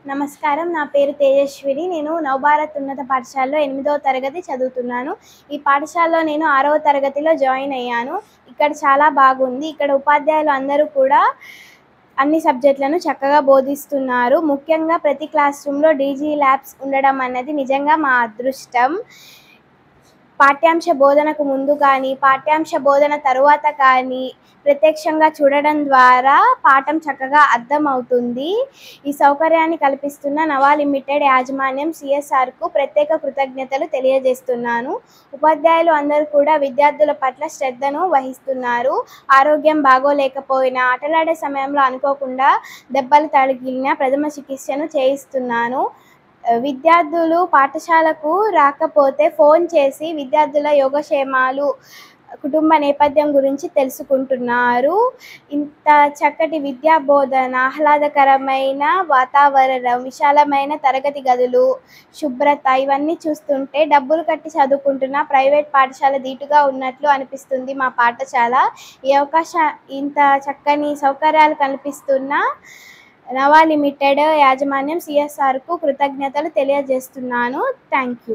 నమస్కారం. నా పేరు తేజస్విని. నేను నవభారత్ ఉన్నత పాఠశాలలో 8వ తరగతి చదువుతున్నాను. ఈ పాఠశాలలో నేను 6వ తరగతిలో జాయిన్ అయ్యాను. ఇక్కడ చాలా బాగుంది. ఇక్కడ ఉపాధ్యాయులు అందరూ కూడా అన్ని సబ్జెక్టులను చక్కగా బోధిస్తున్నారు. ముఖ్యంగా ప్రతి క్లాస్ రూమ్‌లో డీజీ ల్యాబ్స్ ఉండడం అన్నది నిజంగా మా అదృష్టం. పాఠ్యాంశ బోధనకు ముందు కానీ, పాఠ్యాంశ బోధన తరువాత కానీ ప్రత్యక్షంగా చూడడం ద్వారా పాఠం చక్కగా అర్థమవుతుంది. ఈ సౌకర్యాన్ని కల్పిస్తున్న నవా లిమిటెడ్ యాజమాన్యం సిఎస్ఆర్‌కు ప్రత్యేక కృతజ్ఞతలు తెలియజేస్తున్నాను. ఉపాధ్యాయులు అందరూ కూడా విద్యార్థుల పట్ల శ్రద్ధను వహిస్తున్నారు. ఆరోగ్యం బాగోలేకపోయినా, ఆటలాడే సమయంలో అనుకోకుండా దెబ్బలు తగిలినా ప్రథమ చికిత్సను చేయిస్తున్నాను. విద్యార్థులు పాఠశాలకు రాకపోతే ఫోన్ చేసి విద్యార్థుల యోగక్షేమాలు, కుటుంబ నేపథ్యం గురించి తెలుసుకుంటున్నారు. ఇంత చక్కటి విద్యా బోధన, ఆహ్లాదకరమైన వాతావరణం, విశాలమైన తరగతి గదులు, శుభ్రత ఇవన్నీ చూస్తుంటే డబ్బులు కట్టి చదువుకుంటున్న ప్రైవేట్ పాఠశాల ధీటుగా ఉన్నట్లు అనిపిస్తుంది మా పాఠశాల. ఇంత చక్కని సౌకర్యాలు కల్పిస్తున్న నవా లిమిటెడ్ యాజమాన్యం సిఎస్ఆర్‌కు కృతజ్ఞతలు తెలియజేస్తున్నాను. Thank you.